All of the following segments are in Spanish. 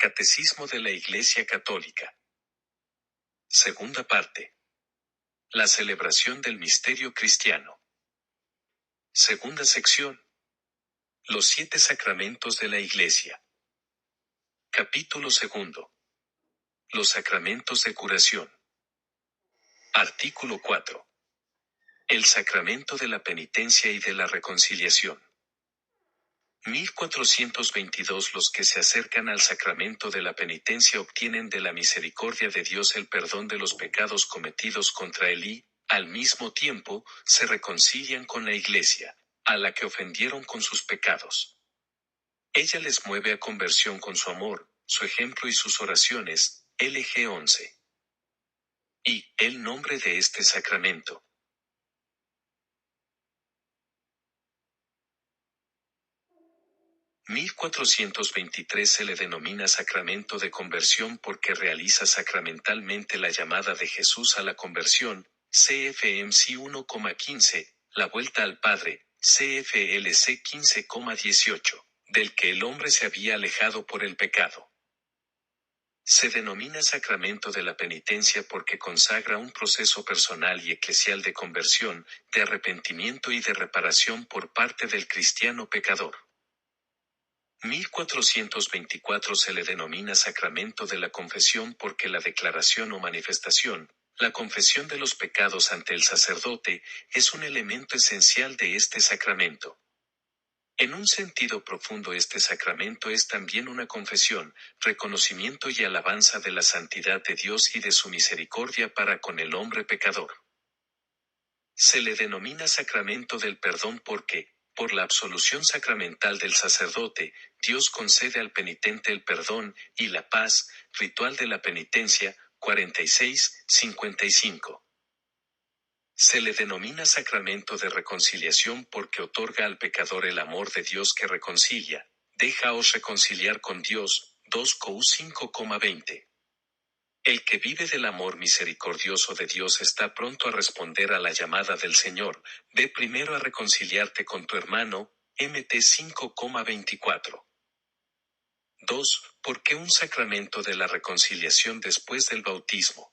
Catecismo de la Iglesia Católica. Segunda parte. La celebración del misterio cristiano. Segunda sección. Los 7 sacramentos de la Iglesia. Capítulo segundo. Los sacramentos de curación. Artículo 4. El sacramento de la penitencia y de la reconciliación. 1422 Los que se acercan al sacramento de la penitencia obtienen de la misericordia de Dios el perdón de los pecados cometidos contra él y, al mismo tiempo, se reconcilian con la Iglesia, a la que ofendieron con sus pecados. Ella les mueve a conversión con su amor, su ejemplo y sus oraciones. LG 11. Y, el nombre de este sacramento. En 1423 se le denomina sacramento de conversión porque realiza sacramentalmente la llamada de Jesús a la conversión, CFMC 1,15, la vuelta al Padre, CFLC 15,18, del que el hombre se había alejado por el pecado. Se denomina sacramento de la penitencia porque consagra un proceso personal y eclesial de conversión, de arrepentimiento y de reparación por parte del cristiano pecador. 1424 se le denomina sacramento de la confesión porque la declaración o manifestación, la confesión de los pecados ante el sacerdote, es un elemento esencial de este sacramento. En un sentido profundo este sacramento es también una confesión, reconocimiento y alabanza de la santidad de Dios y de su misericordia para con el hombre pecador. Se le denomina sacramento del perdón porque, por la absolución sacramental del sacerdote, Dios concede al penitente el perdón y la paz. Ritual de la penitencia, 46-55. Se le denomina sacramento de reconciliación porque otorga al pecador el amor de Dios que reconcilia. Déjaos reconciliar con Dios, 2 Cor 5,20. El que vive del amor misericordioso de Dios está pronto a responder a la llamada del Señor. Ve primero a reconciliarte con tu hermano, Mt 5,24. 2. ¿Por qué un sacramento de la reconciliación después del bautismo?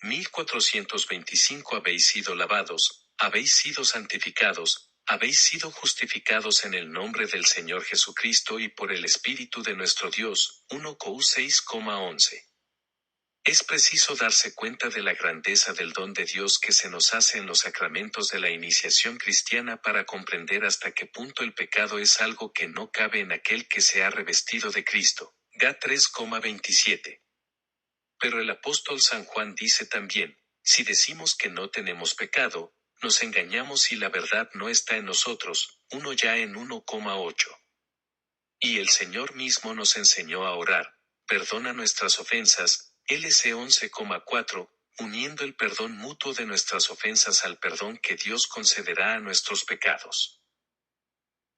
1425 Habéis sido lavados, habéis sido santificados, habéis sido justificados en el nombre del Señor Jesucristo y por el Espíritu de nuestro Dios. 1 Cor 6,11. Es preciso darse cuenta de la grandeza del don de Dios que se nos hace en los sacramentos de la iniciación cristiana para comprender hasta qué punto el pecado es algo que no cabe en aquel que se ha revestido de Cristo. Ga 3,27. Pero el apóstol San Juan dice también, si decimos que no tenemos pecado, nos engañamos y la verdad no está en nosotros. 1 ya en 1,8. Y el Señor mismo nos enseñó a orar, perdona nuestras ofensas. LC 11,4, uniendo el perdón mutuo de nuestras ofensas al perdón que Dios concederá a nuestros pecados.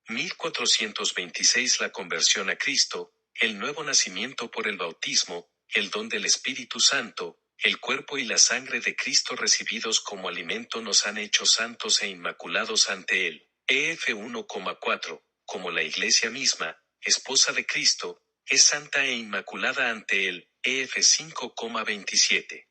1426 La conversión a Cristo, el nuevo nacimiento por el bautismo, el don del Espíritu Santo, el cuerpo y la sangre de Cristo recibidos como alimento nos han hecho santos e inmaculados ante Él. EF 1,4, como la Iglesia misma, esposa de Cristo, es santa e inmaculada ante Él. EF 5,27.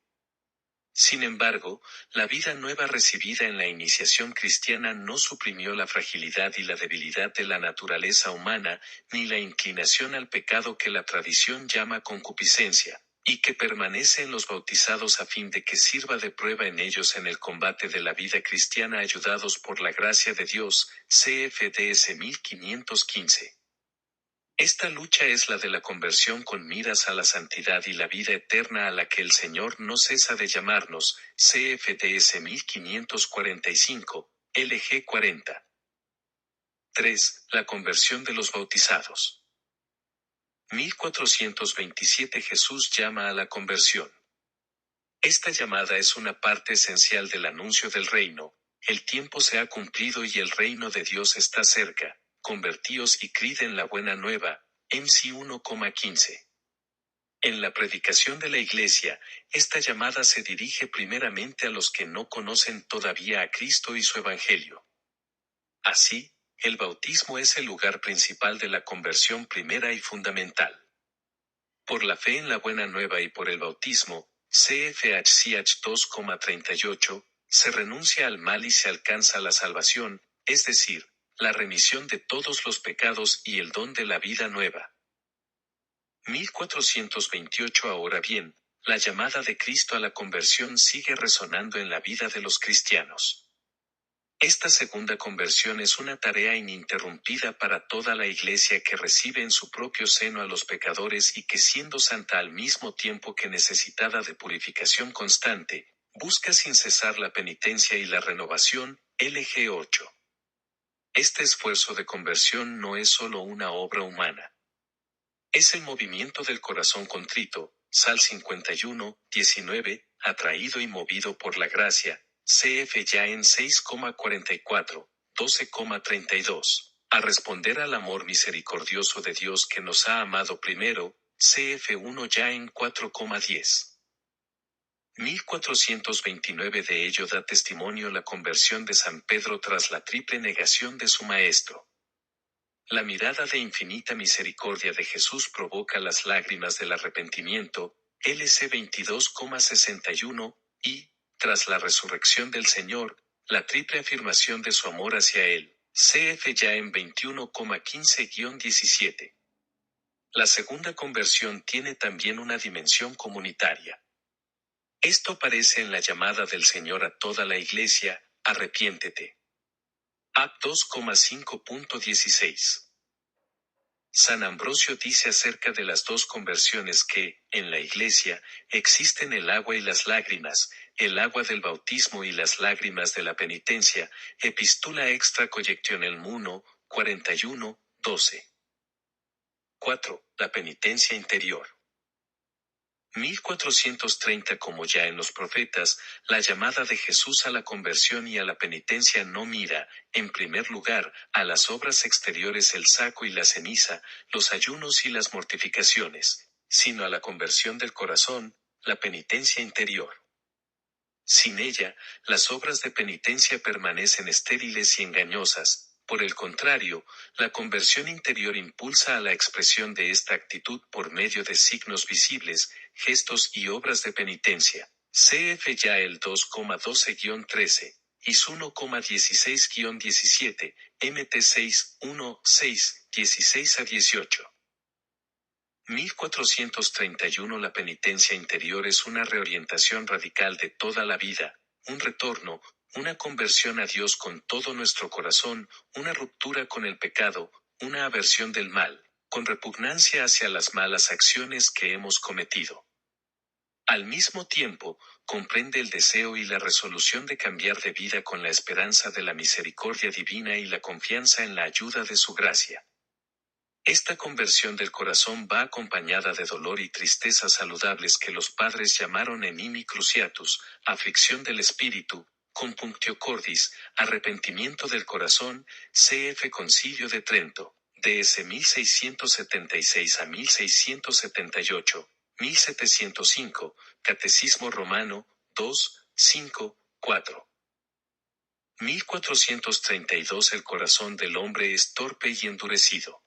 Sin embargo, la vida nueva recibida en la iniciación cristiana no suprimió la fragilidad y la debilidad de la naturaleza humana, ni la inclinación al pecado que la tradición llama concupiscencia, y que permanece en los bautizados a fin de que sirva de prueba en ellos en el combate de la vida cristiana ayudados por la gracia de Dios. CFDS 1515. Esta lucha es la de la conversión con miras a la santidad y la vida eterna a la que el Señor no cesa de llamarnos. CFDS 1545, LG 40. 3. La conversión de los bautizados. 1427 Jesús llama a la conversión. Esta llamada es una parte esencial del anuncio del reino. El tiempo se ha cumplido y el reino de Dios está cerca. Convertíos y creed en la buena nueva. MC 1,15. En la predicación de la Iglesia, esta llamada se dirige primeramente a los que no conocen todavía a Cristo y su Evangelio. Así, el bautismo es el lugar principal de la conversión primera y fundamental. Por la fe en la buena nueva y por el bautismo, CFHCH 2,38, se renuncia al mal y se alcanza la salvación, es decir, la remisión de todos los pecados y el don de la vida nueva. 1428. Ahora bien, la llamada de Cristo a la conversión sigue resonando en la vida de los cristianos. Esta segunda conversión es una tarea ininterrumpida para toda la Iglesia que recibe en su propio seno a los pecadores y que siendo santa al mismo tiempo que necesitada de purificación constante, busca sin cesar la penitencia y la renovación. LG 8. Este esfuerzo de conversión no es solo una obra humana. Es el movimiento del corazón contrito, Sal 51, 19, atraído y movido por la gracia, CF ya en 6,44, 12,32, a responder al amor misericordioso de Dios que nos ha amado primero, CF 1 ya en 4,10. 1429. De ello da testimonio la conversión de San Pedro tras la triple negación de su maestro. La mirada de infinita misericordia de Jesús provoca las lágrimas del arrepentimiento, LC 22,61, y, tras la resurrección del Señor, la triple afirmación de su amor hacia Él, CF ya en 21,15-17. La segunda conversión tiene también una dimensión comunitaria. Esto aparece en la llamada del Señor a toda la Iglesia, arrepiéntete. Act 2,5.16. San Ambrosio dice acerca de las dos conversiones que, en la Iglesia, existen el agua y las lágrimas, el agua del bautismo y las lágrimas de la penitencia, Epístola Extra Collectionem 1, 41, 12. 4. La penitencia interior. 1430. Como ya en los profetas, la llamada de Jesús a la conversión y a la penitencia no mira, en primer lugar, a las obras exteriores, el saco y la ceniza, los ayunos y las mortificaciones, sino a la conversión del corazón, la penitencia interior. Sin ella, las obras de penitencia permanecen estériles y engañosas. Por el contrario, la conversión interior impulsa a la expresión de esta actitud por medio de signos visibles, gestos y obras de penitencia. CF ya el 2,12-13, IS 1,16-17, MT 6, 1, 6, 16-18. 1431. La penitencia interior es una reorientación radical de toda la vida, un retorno, una conversión a Dios con todo nuestro corazón, una ruptura con el pecado, una aversión del mal, con repugnancia hacia las malas acciones que hemos cometido. Al mismo tiempo, comprende el deseo y la resolución de cambiar de vida con la esperanza de la misericordia divina y la confianza en la ayuda de su gracia. Esta conversión del corazón va acompañada de dolor y tristeza saludables que los padres llamaron enimi cruciatus, aflicción del espíritu, compunctio cordis, arrepentimiento del corazón, CF Concilio de Trento, DS 1676 a 1678, 1705, Catecismo Romano, 2, 5, 4. 1432. El corazón del hombre es torpe y endurecido.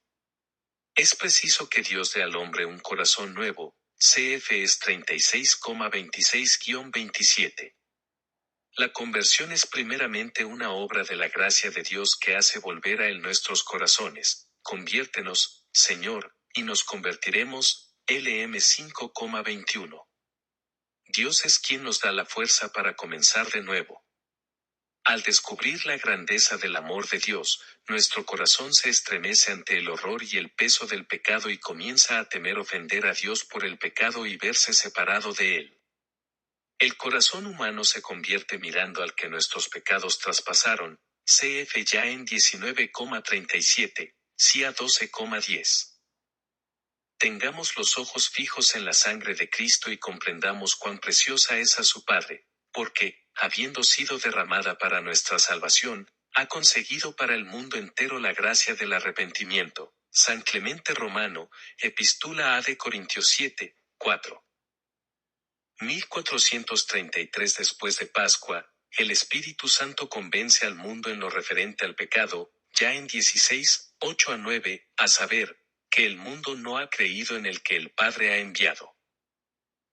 Es preciso que Dios dé al hombre un corazón nuevo, CF es 36,26-27. La conversión es primeramente una obra de la gracia de Dios que hace volver a Él nuestros corazones. Conviértenos, Señor, y nos convertiremos, LM 5,21. Dios es quien nos da la fuerza para comenzar de nuevo. Al descubrir la grandeza del amor de Dios, nuestro corazón se estremece ante el horror y el peso del pecado y comienza a temer ofender a Dios por el pecado y verse separado de Él. El corazón humano se convierte mirando al que nuestros pecados traspasaron, CF ya en 19,37, CIA 12,10. Tengamos los ojos fijos en la sangre de Cristo y comprendamos cuán preciosa es a su Padre, porque, habiendo sido derramada para nuestra salvación, ha conseguido para el mundo entero la gracia del arrepentimiento. San Clemente Romano, Epístola a de Corintios 7, 4. 1433. Después de Pascua, el Espíritu Santo convence al mundo en lo referente al pecado, ya en 16, 8 a 9, a saber, que el mundo no ha creído en el que el Padre ha enviado.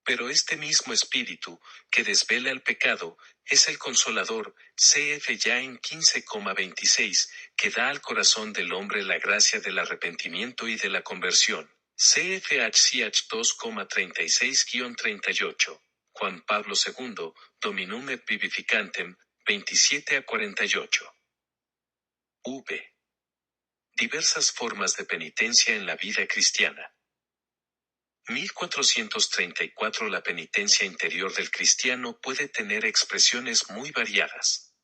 Pero este mismo Espíritu, que desvela el pecado, es el Consolador, cf. ya en 15,26, que da al corazón del hombre la gracia del arrepentimiento y de la conversión. CFHCH 2,36-38. Juan Pablo II, Dominum et Vivificantem, 27-48. V. Diversas formas de penitencia en la vida cristiana. 1434 La penitencia interior del cristiano puede tener expresiones muy variadas.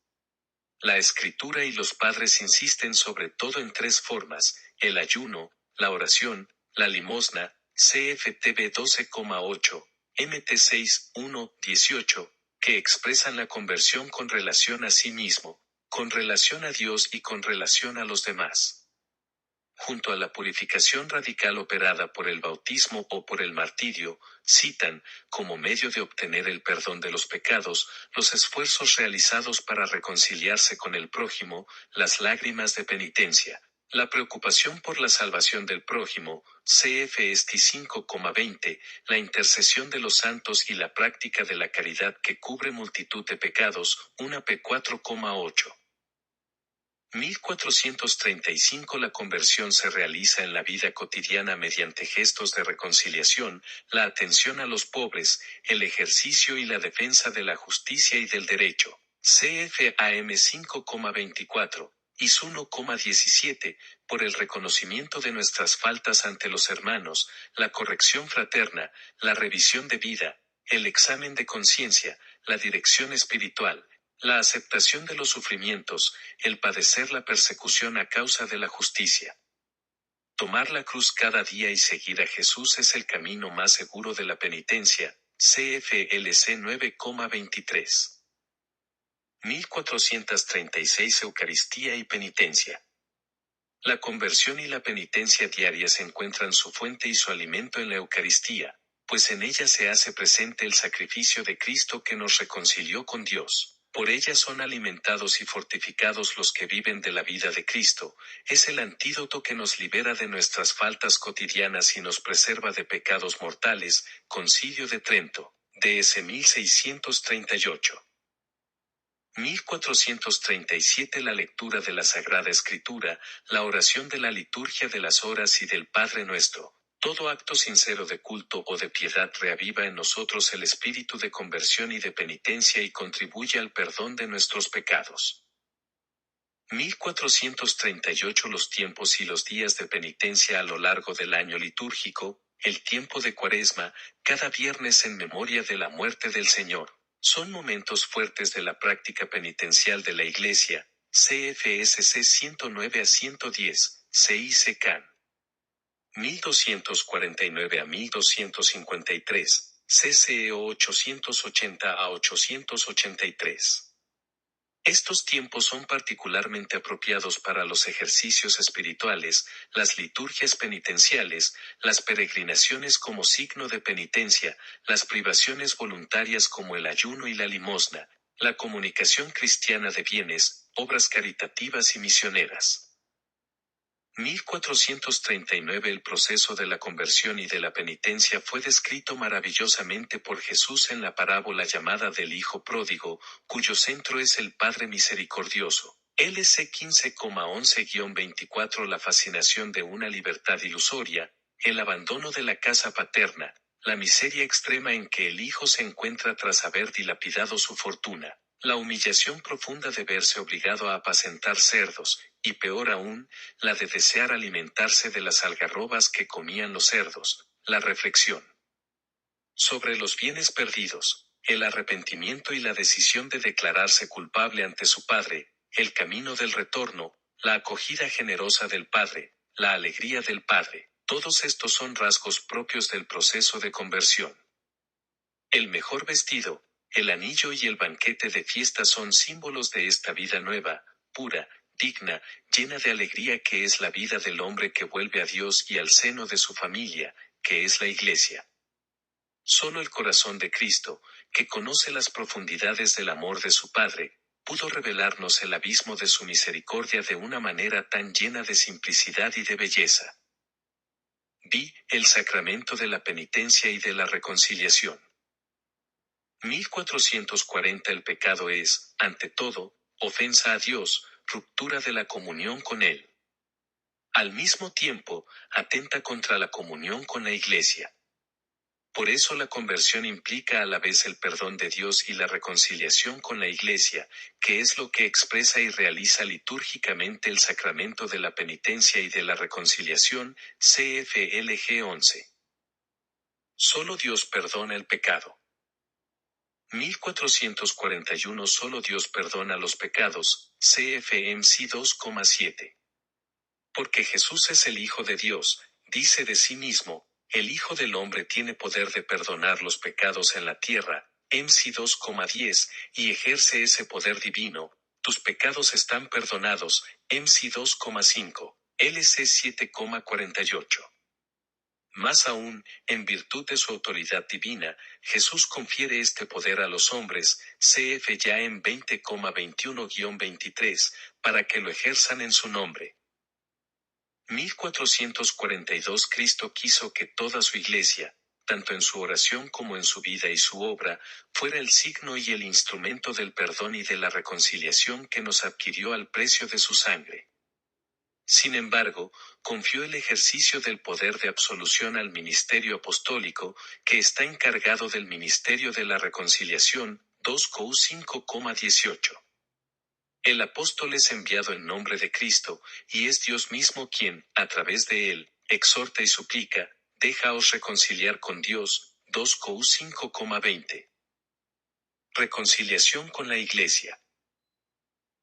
La Escritura y los padres insisten sobre todo en tres formas: el ayuno, la oración, la limosna, CFTB 12,8, MT 6,1-18, que expresan la conversión con relación a sí mismo, con relación a Dios y con relación a los demás. Junto a la purificación radical operada por el bautismo o por el martirio, citan, como medio de obtener el perdón de los pecados, los esfuerzos realizados para reconciliarse con el prójimo, las lágrimas de penitencia, la preocupación por la salvación del prójimo, cf. Esti 5,20, la intercesión de los santos y la práctica de la caridad que cubre multitud de pecados, 1 P 4,8. 1435 La conversión se realiza en la vida cotidiana mediante gestos de reconciliación, la atención a los pobres, el ejercicio y la defensa de la justicia y del derecho. CFAM 5,24, IS 1,17, por el reconocimiento de nuestras faltas ante los hermanos, la corrección fraterna, la revisión de vida, el examen de conciencia, la dirección espiritual, la aceptación de los sufrimientos, el padecer la persecución a causa de la justicia. Tomar la cruz cada día y seguir a Jesús es el camino más seguro de la penitencia. CFLC 9,23. 1436 Eucaristía y penitencia. La conversión y la penitencia diarias encuentran su fuente y su alimento en la Eucaristía, pues en ella se hace presente el sacrificio de Cristo que nos reconcilió con Dios. Por ella son alimentados y fortificados los que viven de la vida de Cristo, es el antídoto que nos libera de nuestras faltas cotidianas y nos preserva de pecados mortales. Concilio de Trento, DS 1638. 1437 La lectura de la Sagrada Escritura, la oración de la liturgia de las horas y del Padre Nuestro. Todo acto sincero de culto o de piedad reaviva en nosotros el espíritu de conversión y de penitencia y contribuye al perdón de nuestros pecados. 1438 Los tiempos y los días de penitencia a lo largo del año litúrgico, el tiempo de Cuaresma, cada viernes en memoria de la muerte del Señor, son momentos fuertes de la práctica penitencial de la Iglesia. CFSC 109-110, CIC Can. 1249-1253, CCEO 880-883. Estos tiempos son particularmente apropiados para los ejercicios espirituales, las liturgias penitenciales, las peregrinaciones como signo de penitencia, las privaciones voluntarias como el ayuno y la limosna, la comunicación cristiana de bienes, obras caritativas y misioneras. 1439 El proceso de la conversión y de la penitencia fue descrito maravillosamente por Jesús en la parábola llamada del Hijo Pródigo, cuyo centro es el Padre Misericordioso. LC 15,11-24 La fascinación de una libertad ilusoria, el abandono de la casa paterna, la miseria extrema en que el Hijo se encuentra tras haber dilapidado su fortuna. La humillación profunda de verse obligado a apacentar cerdos, y peor aún, la de desear alimentarse de las algarrobas que comían los cerdos. La reflexión sobre los bienes perdidos, el arrepentimiento y la decisión de declararse culpable ante su Padre, el camino del retorno, la acogida generosa del Padre, la alegría del Padre. Todos estos son rasgos propios del proceso de conversión. El mejor vestido, el anillo y el banquete de fiesta son símbolos de esta vida nueva, pura, digna, llena de alegría que es la vida del hombre que vuelve a Dios y al seno de su familia, que es la Iglesia. Solo el corazón de Cristo, que conoce las profundidades del amor de su Padre, pudo revelarnos el abismo de su misericordia de una manera tan llena de simplicidad y de belleza. Vi, el sacramento de la penitencia y de la reconciliación. 1440 El pecado es, ante todo, ofensa a Dios, ruptura de la comunión con Él. Al mismo tiempo, atenta contra la comunión con la Iglesia. Por eso la conversión implica a la vez el perdón de Dios y la reconciliación con la Iglesia, que es lo que expresa y realiza litúrgicamente el sacramento de la penitencia y de la reconciliación, CFLG 11. Solo Dios perdona el pecado. 1441 Solo Dios perdona los pecados, CFMC 2,7. Porque Jesús es el Hijo de Dios, dice de sí mismo, el Hijo del Hombre tiene poder de perdonar los pecados en la tierra, MC 2,10, y ejerce ese poder divino. Tus pecados están perdonados, MC 2,5, LC 7,48. Más aún, en virtud de su autoridad divina, Jesús confiere este poder a los hombres, CF ya en 20,21-23, para que lo ejerzan en su nombre. 1442 Cristo quiso que toda su Iglesia, tanto en su oración como en su vida y su obra, fuera el signo y el instrumento del perdón y de la reconciliación que nos adquirió al precio de su sangre. Sin embargo, confió el ejercicio del poder de absolución al ministerio apostólico, que está encargado del ministerio de la reconciliación, 2 Cor 5,18. El apóstol es enviado en nombre de Cristo, y es Dios mismo quien, a través de él, exhorta y suplica, déjaos reconciliar con Dios, 2 Cor 5,20. Reconciliación con la Iglesia.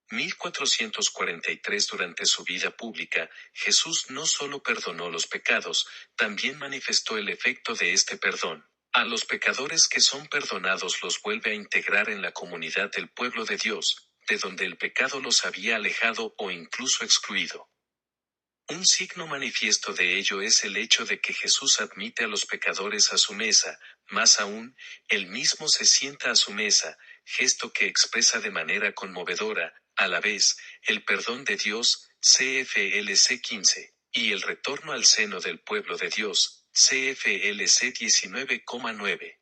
1443 Durante su vida pública, Jesús no solo perdonó los pecados, también manifestó el efecto de este perdón. A los pecadores que son perdonados los vuelve a integrar en la comunidad del pueblo de Dios, de donde el pecado los había alejado o incluso excluido. Un signo manifiesto de ello es el hecho de que Jesús admite a los pecadores a su mesa, más aún, él mismo se sienta a su mesa, gesto que expresa de manera conmovedora, a la vez, el perdón de Dios, CFLC 15, y el retorno al seno del pueblo de Dios, CFLC 19,9.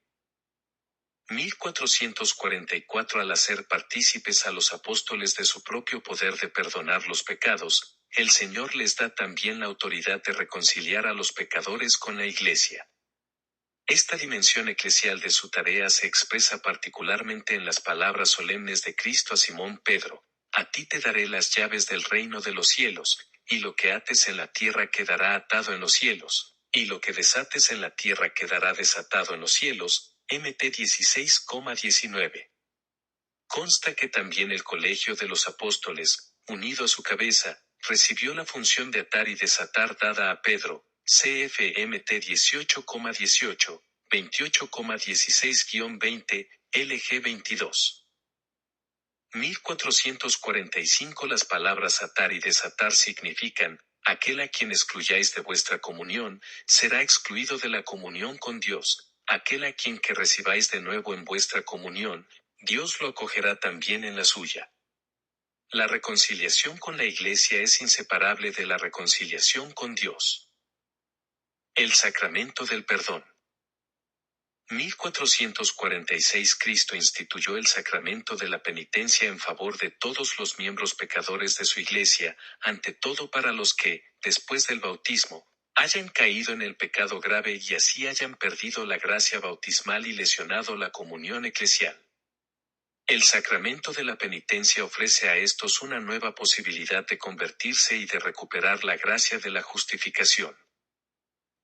1444 Al hacer partícipes a los apóstoles de su propio poder de perdonar los pecados, el Señor les da también la autoridad de reconciliar a los pecadores con la Iglesia. Esta dimensión eclesial de su tarea se expresa particularmente en las palabras solemnes de Cristo a Simón Pedro: a ti te daré las llaves del reino de los cielos, y lo que ates en la tierra quedará atado en los cielos, y lo que desates en la tierra quedará desatado en los cielos. MT 16,19. Consta que también el colegio de los apóstoles, unido a su cabeza, recibió la función de atar y desatar dada a Pedro, CFMT 18,18, 28,16-20, LG 22. 1445 Las palabras atar y desatar significan, aquel a quien excluyáis de vuestra comunión, será excluido de la comunión con Dios. Aquel a quien que recibáis de nuevo en vuestra comunión, Dios lo acogerá también en la suya. La reconciliación con la Iglesia es inseparable de la reconciliación con Dios. El sacramento del perdón. 1446 Cristo instituyó el sacramento de la penitencia en favor de todos los miembros pecadores de su Iglesia, ante todo para los que, después del bautismo, hayan caído en el pecado grave y así hayan perdido la gracia bautismal y lesionado la comunión eclesial. El sacramento de la penitencia ofrece a estos una nueva posibilidad de convertirse y de recuperar la gracia de la justificación.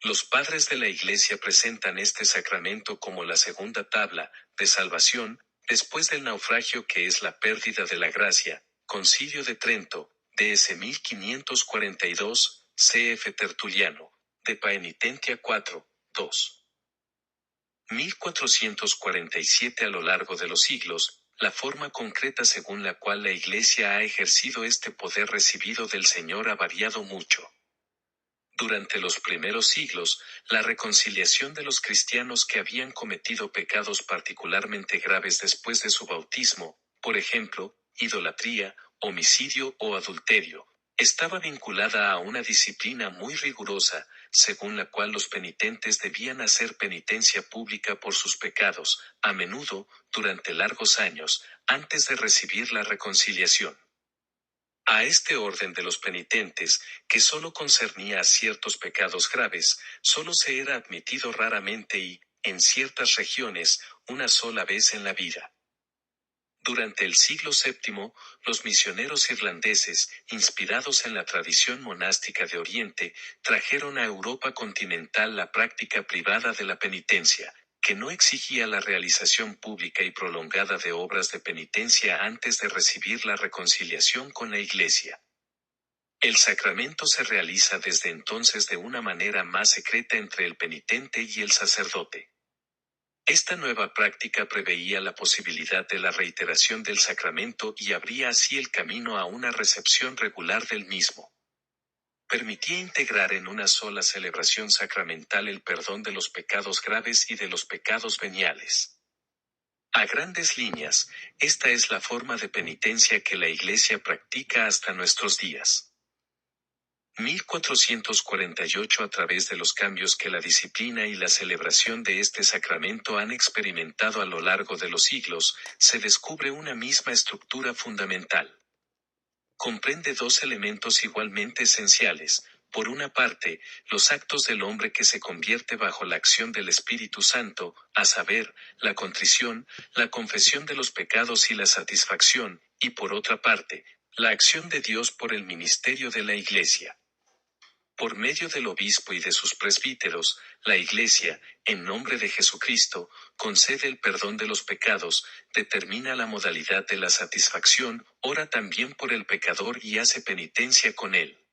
Los padres de la Iglesia presentan este sacramento como la segunda tabla de salvación, después del naufragio que es la pérdida de la gracia. Concilio de Trento, DS 1542, CF Tertuliano, de Paenitentia 4, 2. 1447 A lo largo de los siglos, la forma concreta según la cual la Iglesia ha ejercido este poder recibido del Señor ha variado mucho. Durante los primeros siglos, la reconciliación de los cristianos que habían cometido pecados particularmente graves después de su bautismo, por ejemplo, idolatría, homicidio o adulterio, estaba vinculada a una disciplina muy rigurosa, según la cual los penitentes debían hacer penitencia pública por sus pecados, a menudo, durante largos años, antes de recibir la reconciliación. A este orden de los penitentes, que sólo concernía a ciertos pecados graves, sólo se era admitido raramente y, en ciertas regiones, una sola vez en la vida. Durante el siglo VII, los misioneros irlandeses, inspirados en la tradición monástica de Oriente, trajeron a Europa continental la práctica privada de la penitencia, que no exigía la realización pública y prolongada de obras de penitencia antes de recibir la reconciliación con la Iglesia. El sacramento se realiza desde entonces de una manera más secreta entre el penitente y el sacerdote. Esta nueva práctica preveía la posibilidad de la reiteración del sacramento y abría así el camino a una recepción regular del mismo. Permitía integrar en una sola celebración sacramental el perdón de los pecados graves y de los pecados veniales. A grandes líneas, esta es la forma de penitencia que la Iglesia practica hasta nuestros días. 1448. A través de los cambios que la disciplina y la celebración de este sacramento han experimentado a lo largo de los siglos, se descubre una misma estructura fundamental. Comprende dos elementos igualmente esenciales: por una parte, los actos del hombre que se convierte bajo la acción del Espíritu Santo, a saber, la contrición, la confesión de los pecados y la satisfacción, y por otra parte, la acción de Dios por el ministerio de la Iglesia. Por medio del obispo y de sus presbíteros, la Iglesia, en nombre de Jesucristo, concede el perdón de los pecados, determina la modalidad de la satisfacción, ora también por el pecador y hace penitencia con él.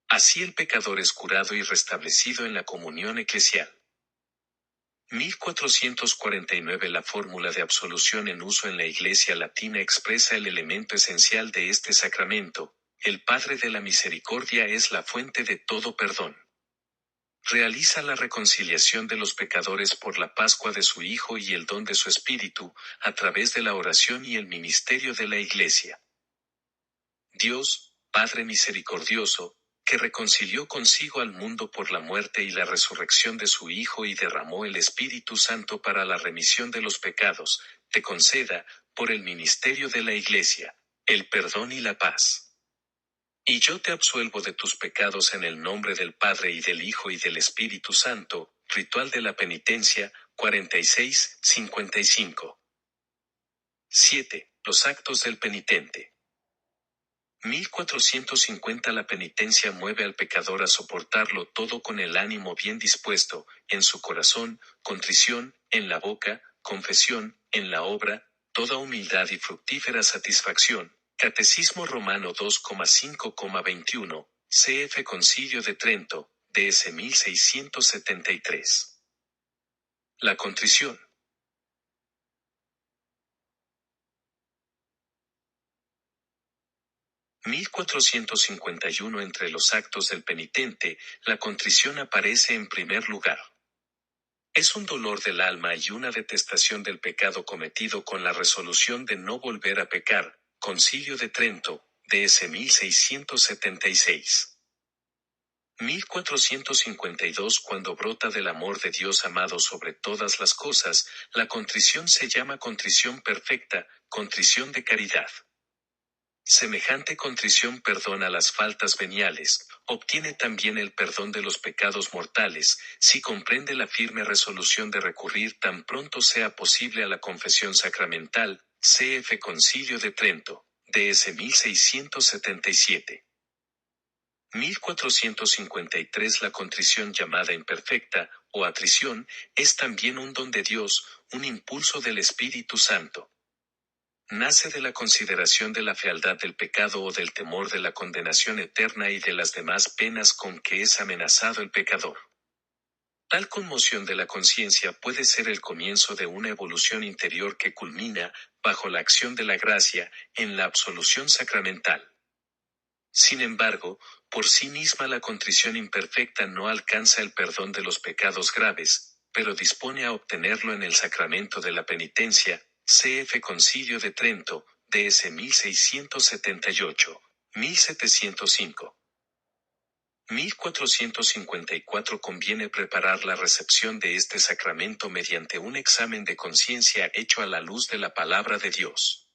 Así el pecador es curado y restablecido en la comunión eclesial. 1449. La fórmula de absolución en uso en la Iglesia latina expresa el elemento esencial de este sacramento: el Padre de la Misericordia es la fuente de todo perdón. Realiza la reconciliación de los pecadores por la Pascua de su Hijo y el don de su Espíritu, a través de la oración y el ministerio de la Iglesia. Dios, Padre misericordioso, que reconcilió consigo al mundo por la muerte y la resurrección de su Hijo y derramó el Espíritu Santo para la remisión de los pecados, te conceda, por el ministerio de la Iglesia, el perdón y la paz. Y yo te absuelvo de tus pecados en el nombre del Padre y del Hijo y del Espíritu Santo. Ritual de la penitencia, 46-55. 7. Los actos del penitente. 1450. La penitencia mueve al pecador a soportarlo todo con el ánimo bien dispuesto, en su corazón, contrición, en la boca, confesión, en la obra, toda humildad y fructífera satisfacción. Catecismo Romano 2,5,21, CF Concilio de Trento, DS 1673. La contrición. (1451). Entre los actos del penitente, la contrición aparece en primer lugar. Es un dolor del alma y una detestación del pecado cometido con la resolución de no volver a pecar. Concilio de Trento, DS 1676. 1452. Cuando brota del amor de Dios amado sobre todas las cosas, la contrición se llama contrición perfecta, contrición de caridad. Semejante contrición perdona las faltas veniales, obtiene también el perdón de los pecados mortales, si comprende la firme resolución de recurrir tan pronto sea posible a la confesión sacramental. CF Concilio de Trento, DS 1677. 1453. La contrición llamada imperfecta, o atrición, es también un don de Dios, un impulso del Espíritu Santo. Nace de la consideración de la fealdad del pecado o del temor de la condenación eterna y de las demás penas con que es amenazado el pecador. Tal conmoción de la conciencia puede ser el comienzo de una evolución interior que culmina, bajo la acción de la gracia, en la absolución sacramental. Sin embargo, por sí misma la contrición imperfecta no alcanza el perdón de los pecados graves, pero dispone a obtenerlo en el sacramento de la penitencia. CF Concilio de Trento, DS 1678, 1705. 1454 Conviene preparar la recepción de este sacramento mediante un examen de conciencia hecho a la luz de la palabra de Dios.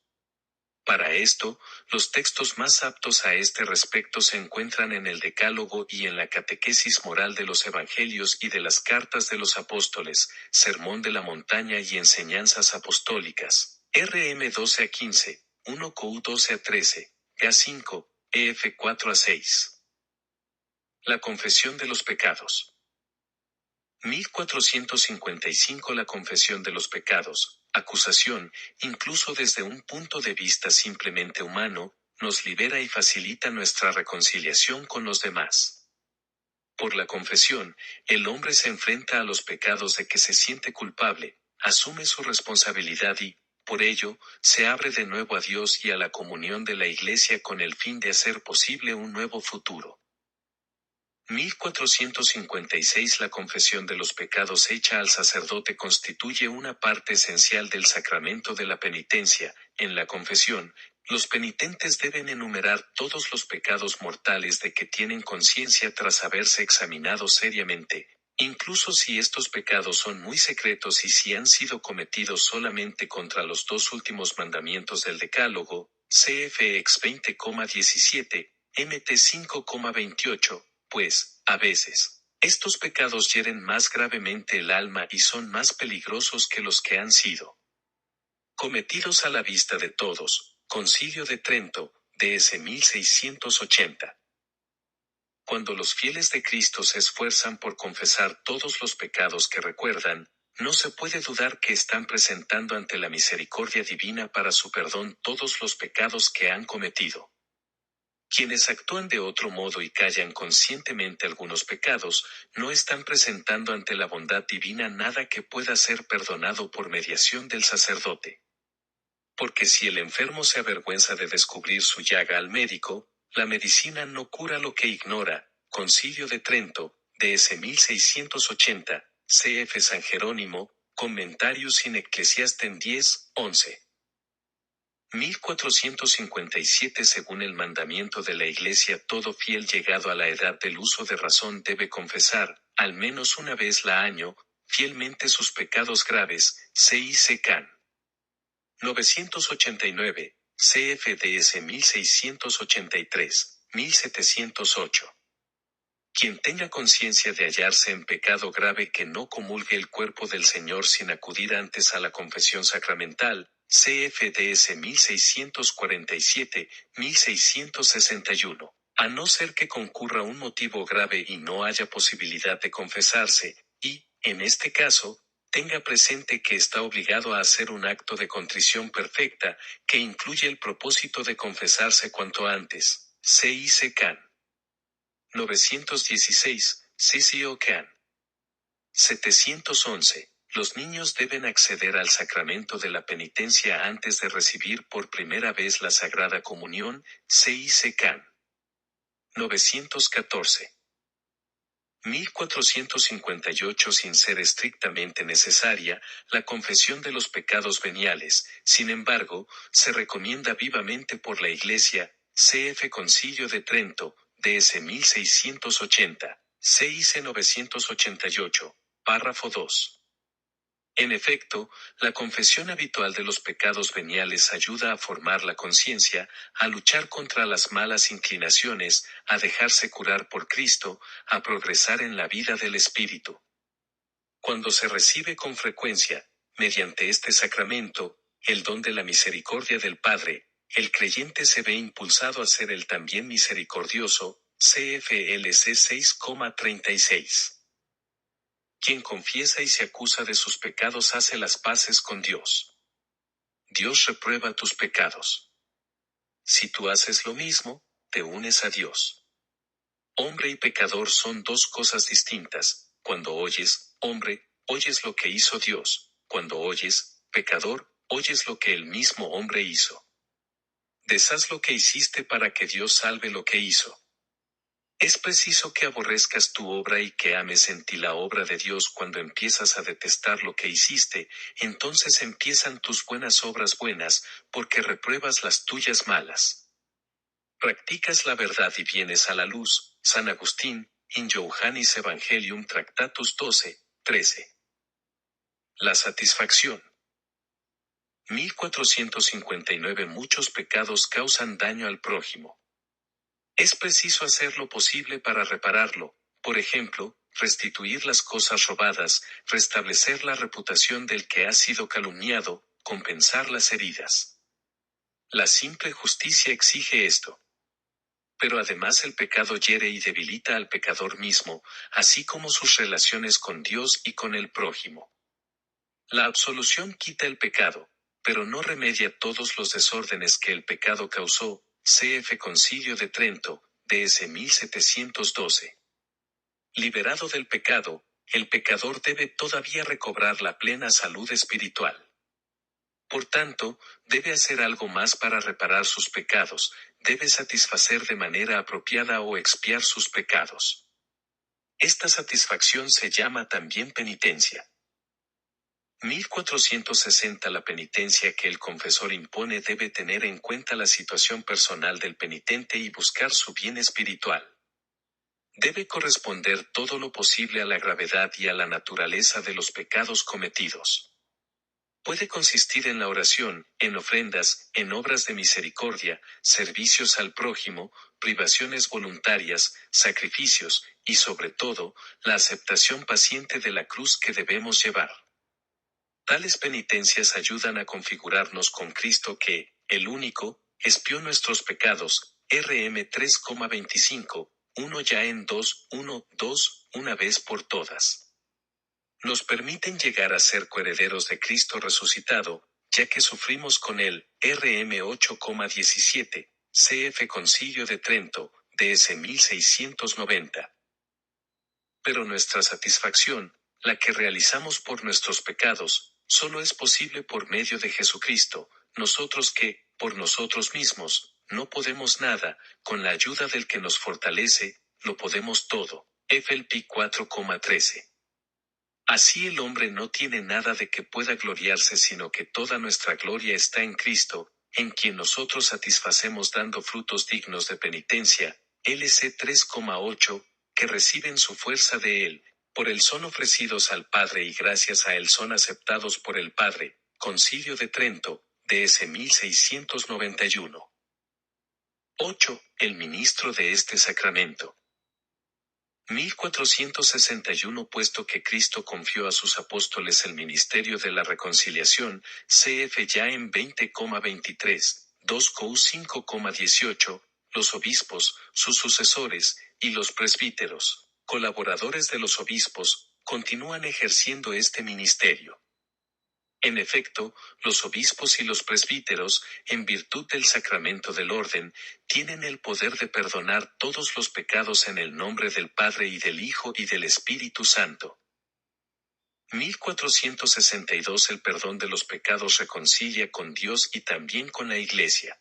Para esto, los textos más aptos a este respecto se encuentran en el Decálogo y en la Catequesis Moral de los Evangelios y de las Cartas de los Apóstoles, Sermón de la Montaña y Enseñanzas Apostólicas, RM 12 a 15, 1 COU 12 a 13, GA 5, EF 4 a 6. La confesión de los pecados. 1455 La confesión de los pecados, acusación, incluso desde un punto de vista simplemente humano, nos libera y facilita nuestra reconciliación con los demás. Por la confesión, el hombre se enfrenta a los pecados de que se siente culpable, asume su responsabilidad y, por ello, se abre de nuevo a Dios y a la comunión de la Iglesia con el fin de hacer posible un nuevo futuro. 1456 La confesión de los pecados hecha al sacerdote constituye una parte esencial del sacramento de la penitencia. En la confesión, los penitentes deben enumerar todos los pecados mortales de que tienen conciencia tras haberse examinado seriamente, incluso si estos pecados son muy secretos y si han sido cometidos solamente contra los dos últimos mandamientos del Decálogo, cf. Ex 20,17, Mt 5,28. Pues, a veces, estos pecados hieren más gravemente el alma y son más peligrosos que los que han sido cometidos a la vista de todos. Concilio de Trento, DS 1680. Cuando los fieles de Cristo se esfuerzan por confesar todos los pecados que recuerdan, no se puede dudar que están presentando ante la misericordia divina para su perdón todos los pecados que han cometido. Quienes actúan de otro modo y callan conscientemente algunos pecados, no están presentando ante la bondad divina nada que pueda ser perdonado por mediación del sacerdote. Porque si el enfermo se avergüenza de descubrir su llaga al médico, la medicina no cura lo que ignora. Concilio de Trento, DS 1680, cf. San Jerónimo, Comentarios in Ecclesiastem 10, 11. 1457 Según el mandamiento de la Iglesia, todo fiel llegado a la edad del uso de razón debe confesar, al menos una vez al año, fielmente sus pecados graves. C.I.C. Can. 989, CFDS 1683, 1708. Quien tenga conciencia de hallarse en pecado grave que no comulgue el cuerpo del Señor sin acudir antes a la confesión sacramental, CFDS 1647, 1661, a no ser que concurra un motivo grave y no haya posibilidad de confesarse, y, en este caso, tenga presente que está obligado a hacer un acto de contrición perfecta, que incluye el propósito de confesarse cuanto antes. C.I.C. Can. 916, C.C.O. Can. 711. Los niños deben acceder al sacramento de la penitencia antes de recibir por primera vez la Sagrada Comunión. C.I.C. Can. 914. 1458 Sin ser estrictamente necesaria, la confesión de los pecados veniales, sin embargo, se recomienda vivamente por la Iglesia. Cf. Concilio de Trento, DS 1680, CIC 988, párrafo 2. En efecto, la confesión habitual de los pecados veniales ayuda a formar la conciencia, a luchar contra las malas inclinaciones, a dejarse curar por Cristo, a progresar en la vida del Espíritu. Cuando se recibe con frecuencia, mediante este sacramento, el don de la misericordia del Padre, el creyente se ve impulsado a ser él también misericordioso. CFLC 6,36. Quien confiesa y se acusa de sus pecados hace las paces con Dios. Dios reprueba tus pecados. Si tú haces lo mismo, te unes a Dios. Hombre y pecador son dos cosas distintas. Cuando oyes, hombre, oyes lo que hizo Dios. Cuando oyes, pecador, oyes lo que el mismo hombre hizo. Deshaz lo que hiciste para que Dios salve lo que hizo. Es preciso que aborrezcas tu obra y que ames en ti la obra de Dios. Cuando empiezas a detestar lo que hiciste, entonces empiezan tus buenas obras buenas, porque repruebas las tuyas malas. Practicas la verdad y vienes a la luz, San Agustín, in Johannis Evangelium Tractatus 12, 13. La satisfacción. 1459 Muchos pecados causan daño al prójimo. Es preciso hacer lo posible para repararlo, por ejemplo, restituir las cosas robadas, restablecer la reputación del que ha sido calumniado, compensar las heridas. La simple justicia exige esto. Pero además el pecado hiere y debilita al pecador mismo, así como sus relaciones con Dios y con el prójimo. La absolución quita el pecado, pero no remedia todos los desórdenes que el pecado causó. C.F. Concilio de Trento, D.S. 1712. Liberado del pecado, el pecador debe todavía recobrar la plena salud espiritual. Por tanto, debe hacer algo más para reparar sus pecados, debe satisfacer de manera apropiada o expiar sus pecados. Esta satisfacción se llama también penitencia. 1460 La penitencia que el confesor impone debe tener en cuenta la situación personal del penitente y buscar su bien espiritual. Debe corresponder todo lo posible a la gravedad y a la naturaleza de los pecados cometidos. Puede consistir en la oración, en ofrendas, en obras de misericordia, servicios al prójimo, privaciones voluntarias, sacrificios, y sobre todo, la aceptación paciente de la cruz que debemos llevar. Tales penitencias ayudan a configurarnos con Cristo que, el único, expió nuestros pecados, RM 3,25, 1 ya en 2, 1, 2, una vez por todas. Nos permiten llegar a ser coherederos de Cristo resucitado, ya que sufrimos con él, RM 8,17, CF Concilio de Trento, DS 1690. Pero nuestra satisfacción, la que realizamos por nuestros pecados, solo es posible por medio de Jesucristo, nosotros que, por nosotros mismos, no podemos nada, con la ayuda del que nos fortalece, lo podemos todo. FLP 4,13. Así el hombre no tiene nada de que pueda gloriarse sino que toda nuestra gloria está en Cristo, en quien nosotros satisfacemos dando frutos dignos de penitencia, LC 3,8, que reciben su fuerza de Él, por Él son ofrecidos al Padre y gracias a Él son aceptados por el Padre. Concilio de Trento, DS 1691. 8. El ministro de este sacramento. 1461 Puesto que Cristo confió a sus apóstoles el ministerio de la reconciliación, cf. ya en 20,23, 2 Cou 5,18, los obispos, sus sucesores, y los presbíteros, colaboradores de los obispos, continúan ejerciendo este ministerio. En efecto, los obispos y los presbíteros, en virtud del sacramento del orden, tienen el poder de perdonar todos los pecados en el nombre del Padre y del Hijo y del Espíritu Santo. 1462 El perdón de los pecados reconcilia con Dios y también con la Iglesia.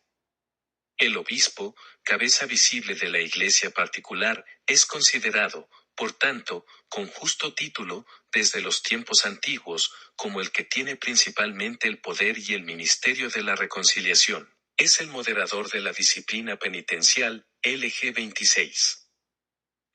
El obispo, cabeza visible de la Iglesia particular, es considerado, por tanto, con justo título, desde los tiempos antiguos, como el que tiene principalmente el poder y el ministerio de la reconciliación. Es el moderador de la disciplina penitencial, LG 26.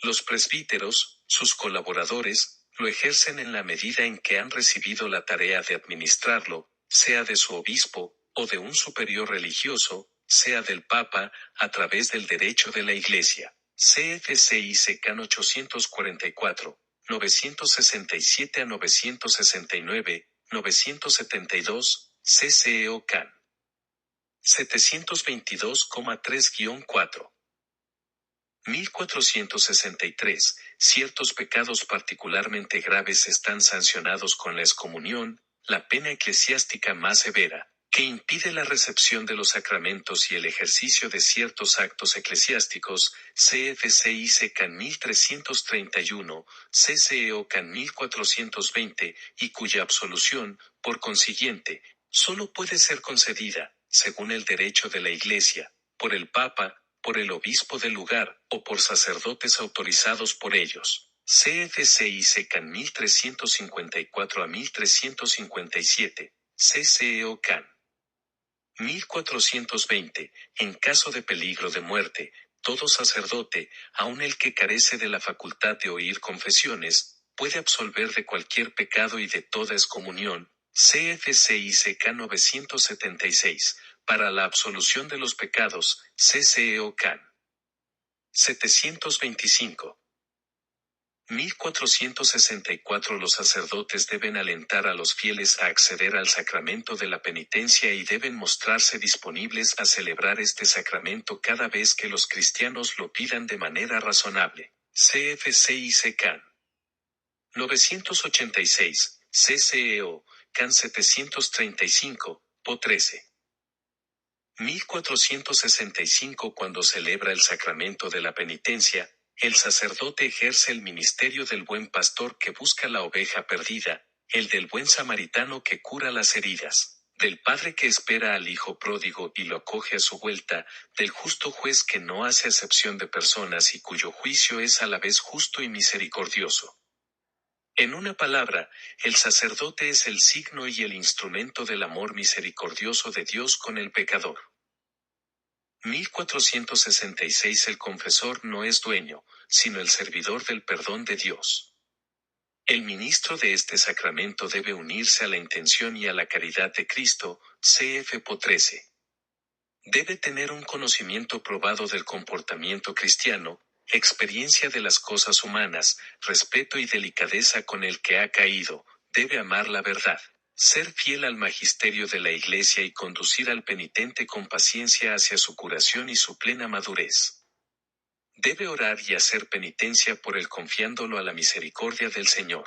Los presbíteros, sus colaboradores, lo ejercen en la medida en que han recibido la tarea de administrarlo, sea de su obispo, o de un superior religioso, sea del Papa, a través del derecho de la Iglesia. CFCI CAN 844, 967 a 969, 972, CCEO CAN 722,3-4. 1463. Ciertos pecados particularmente graves están sancionados con la excomunión, la pena eclesiástica más severa, que impide la recepción de los sacramentos y el ejercicio de ciertos actos eclesiásticos, CFCI CAN 1331, CCEO CAN 1420, y cuya absolución, por consiguiente, solo puede ser concedida, según el derecho de la Iglesia, por el Papa, por el obispo del lugar, o por sacerdotes autorizados por ellos. CFCI CAN 1354 a 1357, CCEO CAN 1420, en caso de peligro de muerte, todo sacerdote, aun el que carece de la facultad de oír confesiones, puede absolver de cualquier pecado y de toda excomunión. CFCICK 976, para la absolución de los pecados, CCEO CAN 725. 1464. Los sacerdotes deben alentar a los fieles a acceder al sacramento de la penitencia y deben mostrarse disponibles a celebrar este sacramento cada vez que los cristianos lo pidan de manera razonable. CFCIC CAN 986, CCEO, CAN 735, PO 13. 1465. Cuando celebra el sacramento de la penitencia, el sacerdote ejerce el ministerio del buen pastor que busca la oveja perdida, el del buen samaritano que cura las heridas, del padre que espera al hijo pródigo y lo acoge a su vuelta, del justo juez que no hace acepción de personas y cuyo juicio es a la vez justo y misericordioso. En una palabra, el sacerdote es el signo y el instrumento del amor misericordioso de Dios con el pecador. 1466. El confesor no es dueño, sino el servidor del perdón de Dios. El ministro de este sacramento debe unirse a la intención y a la caridad de Cristo, cf. PO 13. Debe tener un conocimiento probado del comportamiento cristiano, experiencia de las cosas humanas, respeto y delicadeza con el que ha caído, debe amar la verdad, ser fiel al magisterio de la Iglesia y conducir al penitente con paciencia hacia su curación y su plena madurez. Debe orar y hacer penitencia por él confiándolo a la misericordia del Señor.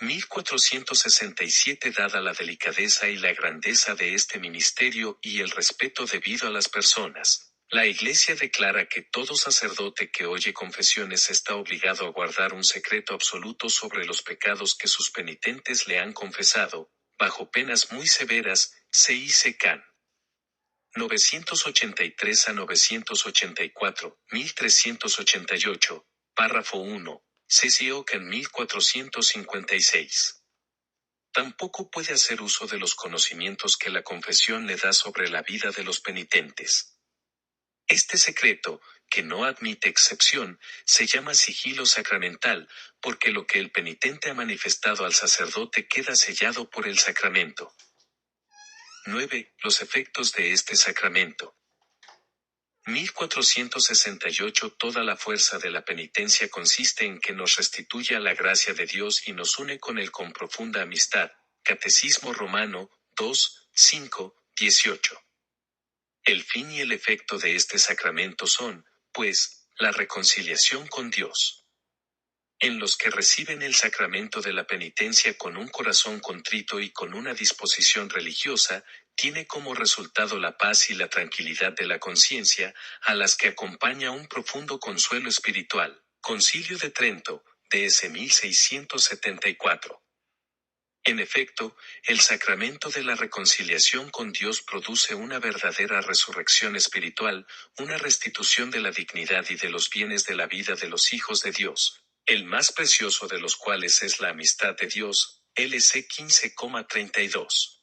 1467. Dada la delicadeza y la grandeza de este ministerio y el respeto debido a las personas, la Iglesia declara que todo sacerdote que oye confesiones está obligado a guardar un secreto absoluto sobre los pecados que sus penitentes le han confesado, bajo penas muy severas. CIC CAN 983 a 984, 1388, párrafo 1. CCO CAN 1456. Tampoco puede hacer uso de los conocimientos que la confesión le da sobre la vida de los penitentes. Este secreto, que no admite excepción, se llama sigilo sacramental, porque lo que el penitente ha manifestado al sacerdote queda sellado por el sacramento. 9. Los efectos de este sacramento. 1468. Toda la fuerza de la penitencia consiste en que nos restituye a la gracia de Dios y nos une con Él con profunda amistad. Catecismo Romano, 2, 5, 18. El fin y el efecto de este sacramento son, pues, la reconciliación con Dios. En los que reciben el sacramento de la penitencia con un corazón contrito y con una disposición religiosa, tiene como resultado la paz y la tranquilidad de la conciencia, a las que acompaña un profundo consuelo espiritual. Concilio de Trento, DS 1674. En efecto, el sacramento de la reconciliación con Dios produce una verdadera resurrección espiritual, una restitución de la dignidad y de los bienes de la vida de los hijos de Dios, el más precioso de los cuales es la amistad de Dios. LC 15,32.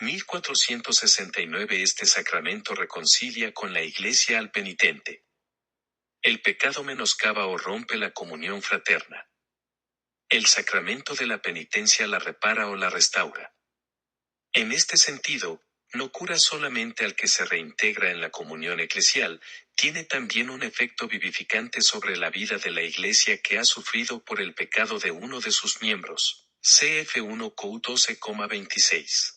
1469. Este sacramento reconcilia con la Iglesia al penitente. El pecado menoscaba o rompe la comunión fraterna. El sacramento de la penitencia la repara o la restaura. En este sentido, no cura solamente al que se reintegra en la comunión eclesial, tiene también un efecto vivificante sobre la vida de la Iglesia que ha sufrido por el pecado de uno de sus miembros. CF1 COU 12,26.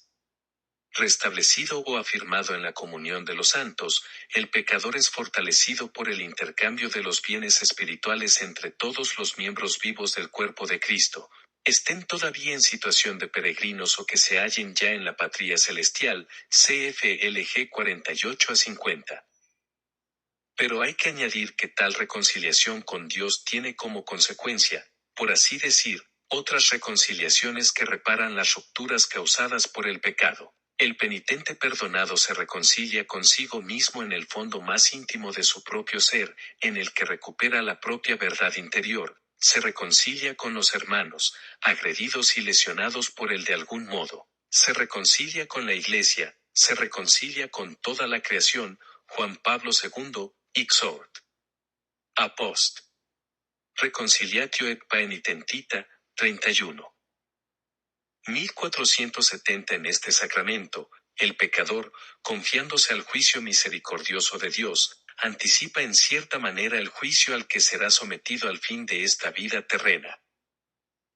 Restablecido o afirmado en la comunión de los santos, el pecador es fortalecido por el intercambio de los bienes espirituales entre todos los miembros vivos del cuerpo de Cristo, estén todavía en situación de peregrinos o que se hallen ya en la patria celestial. CFLG 48 a 50. Pero hay que añadir que tal reconciliación con Dios tiene como consecuencia, por así decir, otras reconciliaciones que reparan las rupturas causadas por el pecado. El penitente perdonado se reconcilia consigo mismo en el fondo más íntimo de su propio ser, en el que recupera la propia verdad interior, se reconcilia con los hermanos, agredidos y lesionados por él de algún modo, se reconcilia con la Iglesia, se reconcilia con toda la creación, Juan Pablo II, Exhort. A post. Reconciliatio et paenitentita, 31. 1470. En este sacramento, el pecador, confiándose al juicio misericordioso de Dios, anticipa en cierta manera el juicio al que será sometido al fin de esta vida terrena.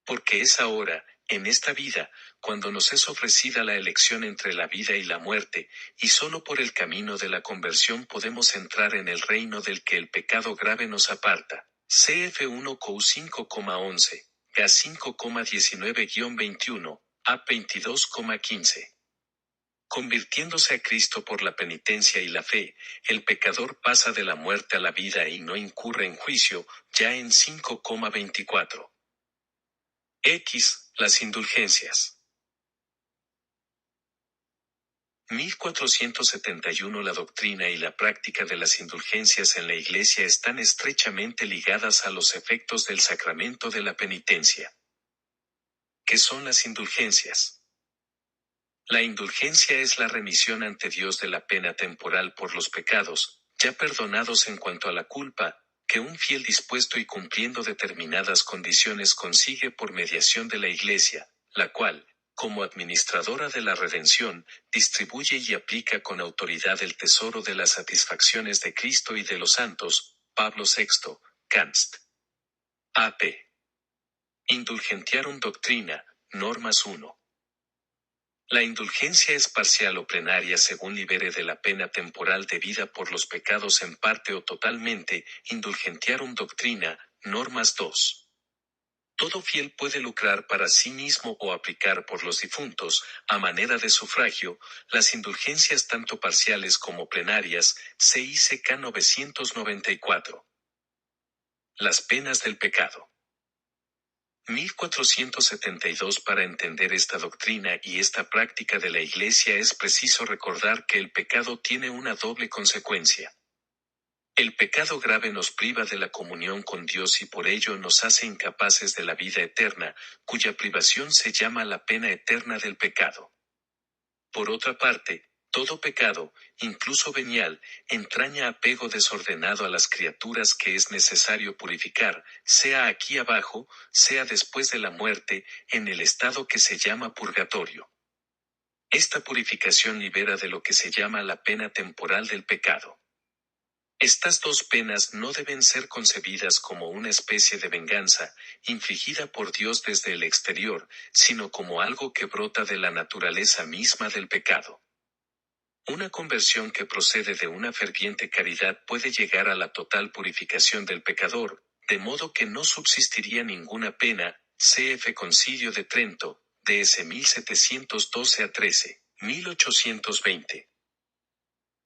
Porque es ahora, en esta vida, cuando nos es ofrecida la elección entre la vida y la muerte, y solo por el camino de la conversión podemos entrar en el reino del que el pecado grave nos aparta. Cf 1 Cou 5,11, Ga 5,19-21, A 22,15. Convirtiéndose a Cristo por la penitencia y la fe, el pecador pasa de la muerte a la vida y no incurre en juicio, ya en 5,24. X. Las indulgencias. 1471. La doctrina y la práctica de las indulgencias en la Iglesia están estrechamente ligadas a los efectos del sacramento de la penitencia. ¿Qué son las indulgencias? La indulgencia es la remisión ante Dios de la pena temporal por los pecados, ya perdonados en cuanto a la culpa, que un fiel dispuesto y cumpliendo determinadas condiciones consigue por mediación de la Iglesia, la cual, como administradora de la redención, distribuye y aplica con autoridad el tesoro de las satisfacciones de Cristo y de los santos. Pablo VI, Canst. A.P. Indulgentiarum Doctrina, Normas 1. La indulgencia es parcial o plenaria según libere de la pena temporal debida por los pecados en parte o totalmente. Indulgentiarum Doctrina, Normas 2. Todo fiel puede lucrar para sí mismo o aplicar por los difuntos, a manera de sufragio, las indulgencias tanto parciales como plenarias. CICK 994. Las penas del pecado. 1472. Para entender esta doctrina y esta práctica de la Iglesia es preciso recordar que el pecado tiene una doble consecuencia. El pecado grave nos priva de la comunión con Dios y por ello nos hace incapaces de la vida eterna, cuya privación se llama la pena eterna del pecado. Por otra parte, todo pecado, incluso venial, entraña apego desordenado a las criaturas que es necesario purificar, sea aquí abajo, sea después de la muerte, en el estado que se llama purgatorio. Esta purificación libera de lo que se llama la pena temporal del pecado. Estas dos penas no deben ser concebidas como una especie de venganza, infligida por Dios desde el exterior, sino como algo que brota de la naturaleza misma del pecado. Una conversión que procede de una ferviente caridad puede llegar a la total purificación del pecador, de modo que no subsistiría ninguna pena. Cf. Concilio de Trento, DS 1712-13, 1820.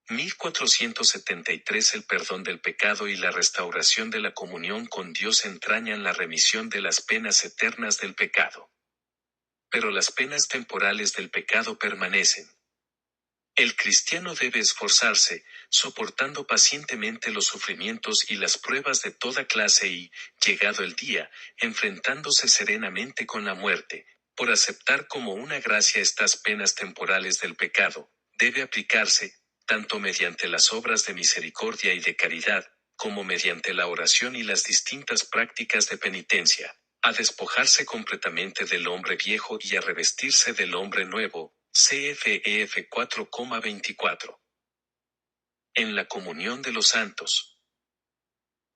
1473. El perdón del pecado y la restauración de la comunión con Dios entrañan la remisión de las penas eternas del pecado. Pero las penas temporales del pecado permanecen. El cristiano debe esforzarse, soportando pacientemente los sufrimientos y las pruebas de toda clase y, llegado el día, enfrentándose serenamente con la muerte, por aceptar como una gracia estas penas temporales del pecado, debe aplicarse, tanto mediante las obras de misericordia y de caridad, como mediante la oración y las distintas prácticas de penitencia, a despojarse completamente del hombre viejo y a revestirse del hombre nuevo. CFEF 4,24. En la comunión de los santos.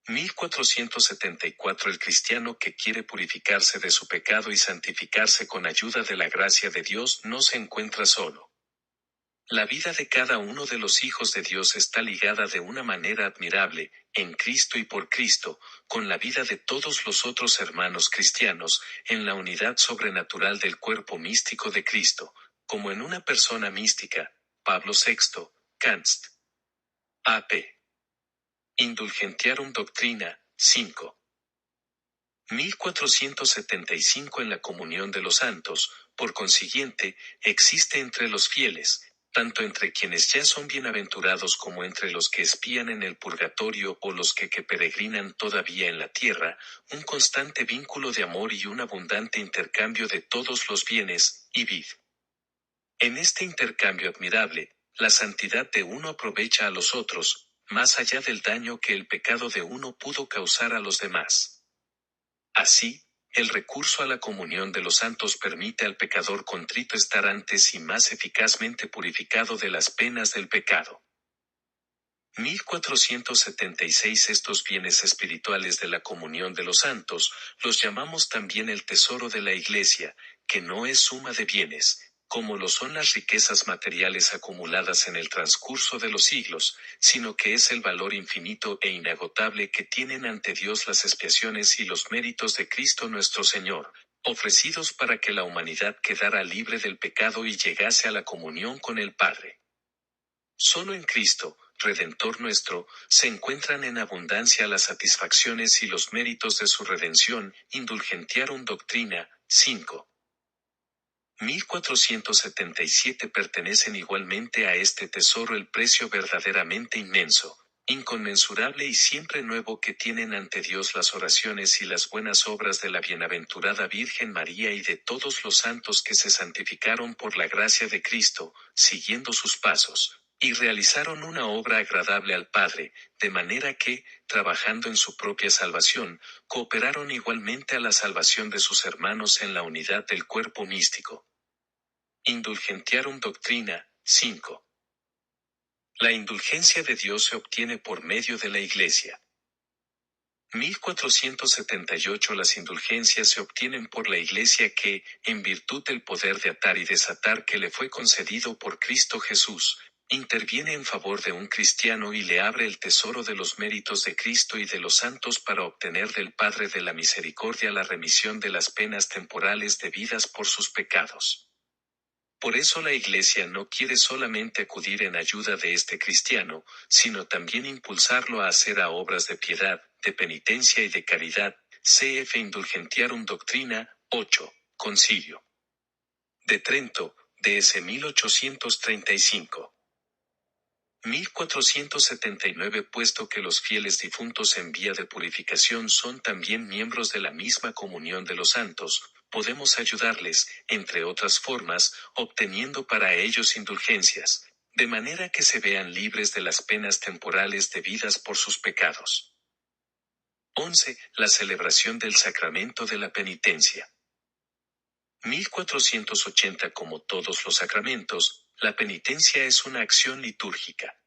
1474. El cristiano que quiere purificarse de su pecado y santificarse con ayuda de la gracia de Dios no se encuentra solo. La vida de cada uno de los hijos de Dios está ligada de una manera admirable, en Cristo y por Cristo, con la vida de todos los otros hermanos cristianos, en la unidad sobrenatural del cuerpo místico de Cristo, como en una persona mística. Pablo VI, Canst. A.P. Indulgentiarum Doctrina, 5. 1475. En la comunión de los santos, por consiguiente, existe entre los fieles, tanto entre quienes ya son bienaventurados como entre los que espían en el purgatorio o los que peregrinan todavía en la tierra, un constante vínculo de amor y un abundante intercambio de todos los bienes, y vid. En este intercambio admirable, la santidad de uno aprovecha a los otros, más allá del daño que el pecado de uno pudo causar a los demás. Así, el recurso a la comunión de los santos permite al pecador contrito estar antes y más eficazmente purificado de las penas del pecado. 1476 Estos bienes espirituales de la comunión de los santos, los llamamos también el tesoro de la Iglesia, que no es suma de bienes, como lo son las riquezas materiales acumuladas en el transcurso de los siglos, sino que es el valor infinito e inagotable que tienen ante Dios las expiaciones y los méritos de Cristo nuestro Señor, ofrecidos para que la humanidad quedara libre del pecado y llegase a la comunión con el Padre. Solo en Cristo, Redentor nuestro, se encuentran en abundancia las satisfacciones y los méritos de su redención. Indulgentiarum Doctrina, 5. 1477 Pertenecen igualmente a este tesoro el precio verdaderamente inmenso, inconmensurable y siempre nuevo que tienen ante Dios las oraciones y las buenas obras de la bienaventurada Virgen María y de todos los santos que se santificaron por la gracia de Cristo, siguiendo sus pasos, y realizaron una obra agradable al Padre, de manera que, trabajando en su propia salvación, cooperaron igualmente a la salvación de sus hermanos en la unidad del cuerpo místico. Indulgentiarum Doctrina, 5. La indulgencia de Dios se obtiene por medio de la Iglesia. 1478 Las indulgencias se obtienen por la Iglesia que, en virtud del poder de atar y desatar que le fue concedido por Cristo Jesús, interviene en favor de un cristiano y le abre el tesoro de los méritos de Cristo y de los santos para obtener del Padre de la Misericordia la remisión de las penas temporales debidas por sus pecados. Por eso la Iglesia no quiere solamente acudir en ayuda de este cristiano, sino también impulsarlo a hacer a obras de piedad, de penitencia y de caridad. Cf. Indulgentiarum Doctrina, 8, Concilio de Trento, DS 1835. 1479 Puesto que los fieles difuntos en vía de purificación son también miembros de la misma comunión de los santos, podemos ayudarles, entre otras formas, obteniendo para ellos indulgencias, de manera que se vean libres de las penas temporales debidas por sus pecados. 11. La celebración del sacramento de la penitencia. 1480 Como todos los sacramentos, la penitencia es una acción litúrgica.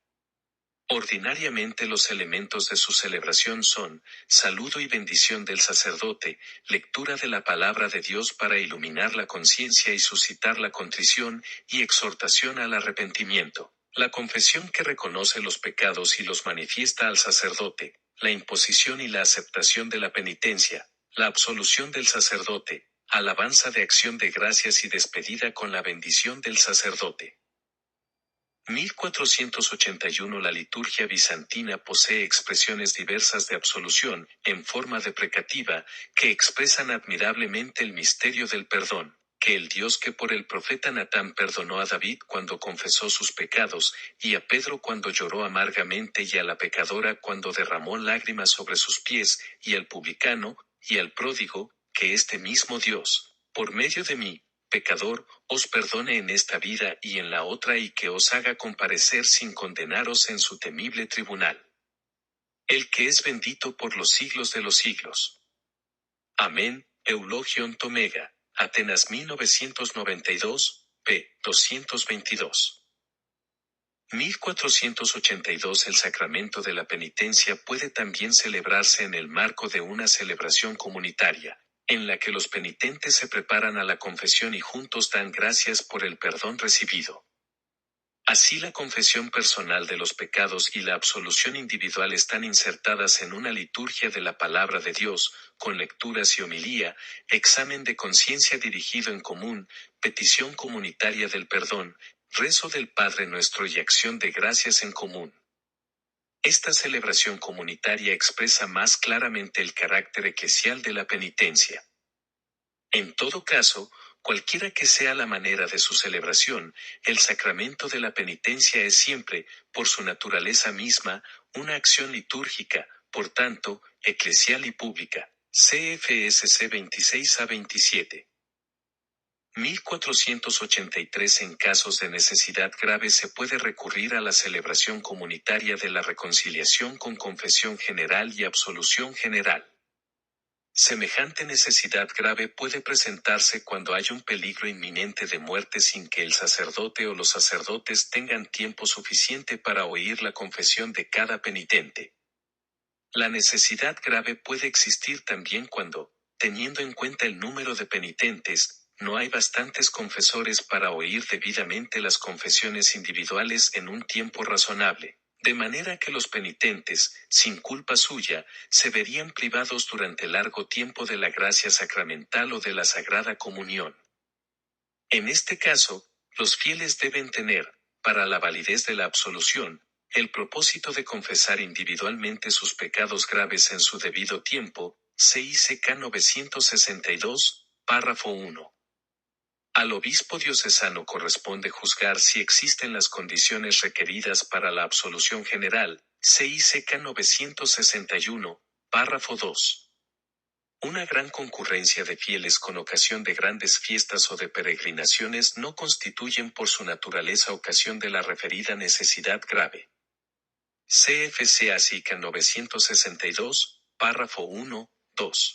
Ordinariamente los elementos de su celebración son, saludo y bendición del sacerdote, lectura de la palabra de Dios para iluminar la conciencia y suscitar la contrición, y exhortación al arrepentimiento, la confesión que reconoce los pecados y los manifiesta al sacerdote, la imposición y la aceptación de la penitencia, la absolución del sacerdote, alabanza de acción de gracias y despedida con la bendición del sacerdote. 1481 La liturgia bizantina posee expresiones diversas de absolución, en forma deprecativa, que expresan admirablemente el misterio del perdón, que el Dios que por el profeta Natán perdonó a David cuando confesó sus pecados, y a Pedro cuando lloró amargamente y a la pecadora cuando derramó lágrimas sobre sus pies, y al publicano, y al pródigo, que este mismo Dios, por medio de mí, pecador, os perdone en esta vida y en la otra y que os haga comparecer sin condenaros en su temible tribunal. El que es bendito por los siglos de los siglos. Amén. Eulogion Tomega, Atenas 1992, p. 222. 1482 El sacramento de la penitencia puede también celebrarse en el marco de una celebración comunitaria, en la que los penitentes se preparan a la confesión y juntos dan gracias por el perdón recibido. Así la confesión personal de los pecados y la absolución individual están insertadas en una liturgia de la palabra de Dios, con lecturas y homilía, examen de conciencia dirigido en común, petición comunitaria del perdón, rezo del Padre Nuestro y acción de gracias en común. Esta celebración comunitaria expresa más claramente el carácter eclesial de la penitencia. En todo caso, cualquiera que sea la manera de su celebración, el sacramento de la penitencia es siempre, por su naturaleza misma, una acción litúrgica, por tanto, eclesial y pública. CFSC 26 a 27. 1483. En casos de necesidad grave se puede recurrir a la celebración comunitaria de la reconciliación con confesión general y absolución general. Semejante necesidad grave puede presentarse cuando hay un peligro inminente de muerte sin que el sacerdote o los sacerdotes tengan tiempo suficiente para oír la confesión de cada penitente. La necesidad grave puede existir también cuando, teniendo en cuenta el número de penitentes, no hay bastantes confesores para oír debidamente las confesiones individuales en un tiempo razonable, de manera que los penitentes, sin culpa suya, se verían privados durante largo tiempo de la gracia sacramental o de la Sagrada Comunión. En este caso, los fieles deben tener, para la validez de la absolución, el propósito de confesar individualmente sus pecados graves en su debido tiempo, CICK 962, párrafo 1. Al obispo diocesano corresponde juzgar si existen las condiciones requeridas para la absolución general, CICK 961, párrafo 2. Una gran concurrencia de fieles con ocasión de grandes fiestas o de peregrinaciones no constituyen por su naturaleza ocasión de la referida necesidad grave. CFC ASICA 962, párrafo 1, 2.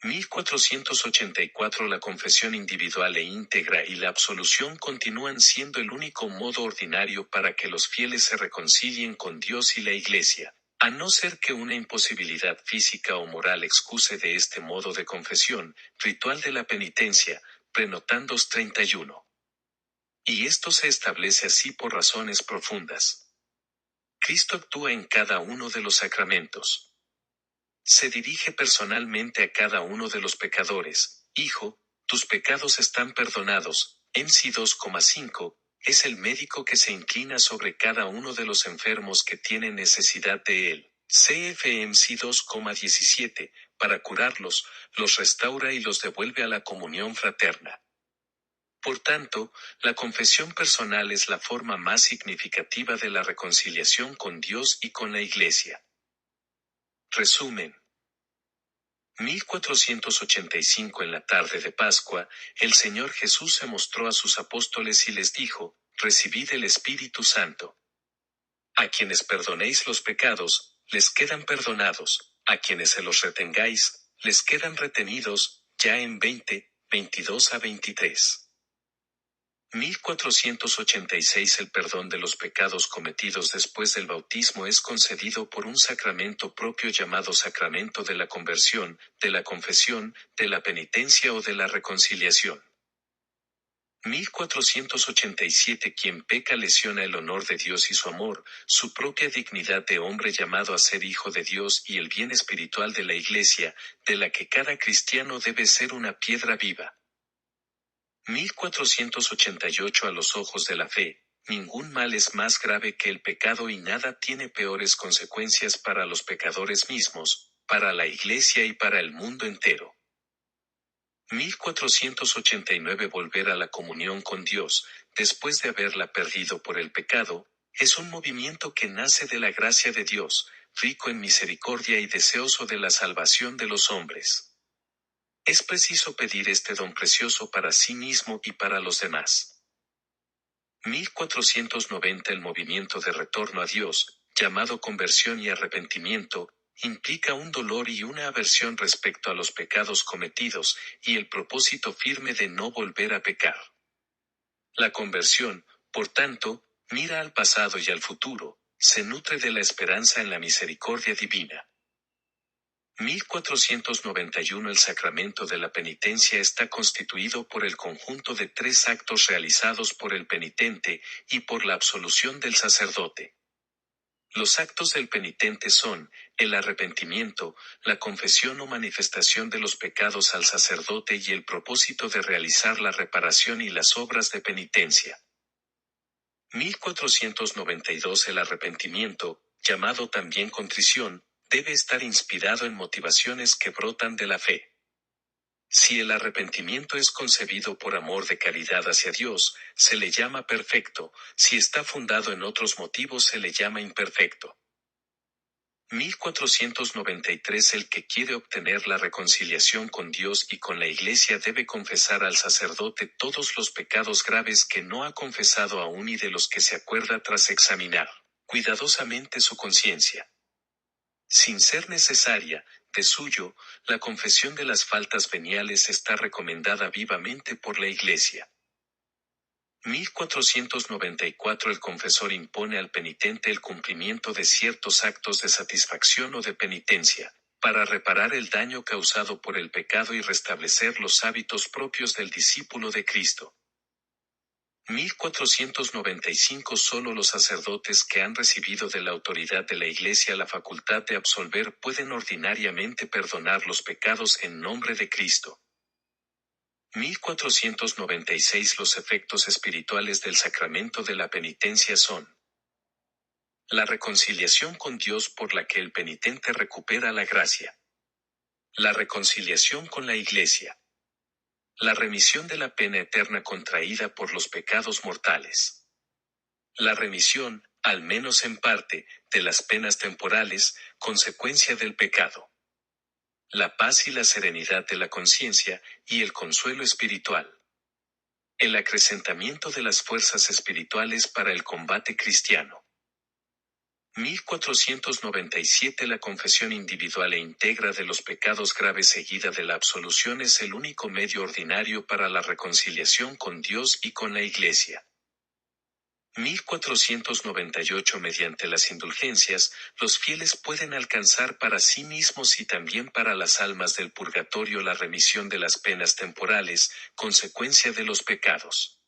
1484. La confesión individual e íntegra y la absolución continúan siendo el único modo ordinario para que los fieles se reconcilien con Dios y la Iglesia, a no ser que una imposibilidad física o moral excuse de este modo de confesión, ritual de la penitencia, Prenotandos 31. Y esto se establece así por razones profundas. Cristo actúa en cada uno de los sacramentos. Se dirige personalmente a cada uno de los pecadores. Hijo, tus pecados están perdonados. EMSI 2,5, es el médico que se inclina sobre cada uno de los enfermos que tienen necesidad de él. CFMC 2,17, para curarlos, los restaura y los devuelve a la comunión fraterna. Por tanto, la confesión personal es la forma más significativa de la reconciliación con Dios y con la Iglesia. Resumen. 1485. En la tarde de Pascua, el Señor Jesús se mostró a sus apóstoles y les dijo: recibid el Espíritu Santo. A quienes perdonéis los pecados, les quedan perdonados; a quienes se los retengáis, les quedan retenidos. Ya en 22-23. 1486. El perdón de los pecados cometidos después del bautismo es concedido por un sacramento propio llamado sacramento de la conversión, de la confesión, de la penitencia o de la reconciliación. 1487. Quien peca lesiona el honor de Dios y su amor, su propia dignidad de hombre llamado a ser hijo de Dios y el bien espiritual de la Iglesia, de la que cada cristiano debe ser una piedra viva. 1488. A los ojos de la fe, ningún mal es más grave que el pecado y nada tiene peores consecuencias para los pecadores mismos, para la Iglesia y para el mundo entero. 1489. Volver a la comunión con Dios, después de haberla perdido por el pecado, es un movimiento que nace de la gracia de Dios, rico en misericordia y deseoso de la salvación de los hombres. Es preciso pedir este don precioso para sí mismo y para los demás. 1490. El movimiento de retorno a Dios, llamado conversión y arrepentimiento, implica un dolor y una aversión respecto a los pecados cometidos, y el propósito firme de no volver a pecar. La conversión, por tanto, mira al pasado y al futuro, se nutre de la esperanza en la misericordia divina. 1491. El sacramento de la penitencia está constituido por el conjunto de 3 actos realizados por el penitente, y por la absolución del sacerdote. Los actos del penitente son: el arrepentimiento, la confesión o manifestación de los pecados al sacerdote y el propósito de realizar la reparación y las obras de penitencia. 1492. El arrepentimiento, llamado también contrición, debe estar inspirado en motivaciones que brotan de la fe. Si el arrepentimiento es concebido por amor de caridad hacia Dios, se le llama perfecto; si está fundado en otros motivos, se le llama imperfecto. 1493 El que quiere obtener la reconciliación con Dios y con la Iglesia debe confesar al sacerdote todos los pecados graves que no ha confesado aún y de los que se acuerda tras examinar cuidadosamente su conciencia. Sin ser necesaria, de suyo, la confesión de las faltas veniales está recomendada vivamente por la Iglesia. 1494 El confesor impone al penitente el cumplimiento de ciertos actos de satisfacción o de penitencia, para reparar el daño causado por el pecado y restablecer los hábitos propios del discípulo de Cristo. 1495 Solo los sacerdotes que han recibido de la autoridad de la Iglesia la facultad de absolver pueden ordinariamente perdonar los pecados en nombre de Cristo. 1496 Los efectos espirituales del sacramento de la penitencia son: la reconciliación con Dios por la que el penitente recupera la gracia. La reconciliación con la Iglesia. La remisión de la pena eterna contraída por los pecados mortales. La remisión, al menos en parte, de las penas temporales, consecuencia del pecado. La paz y la serenidad de la conciencia, y el consuelo espiritual. El acrecentamiento de las fuerzas espirituales para el combate cristiano. 1497 La confesión individual e íntegra de los pecados graves seguida de la absolución es el único medio ordinario para la reconciliación con Dios y con la Iglesia. 1498 Mediante las indulgencias, los fieles pueden alcanzar para sí mismos y también para las almas del purgatorio la remisión de las penas temporales, consecuencia de los pecados.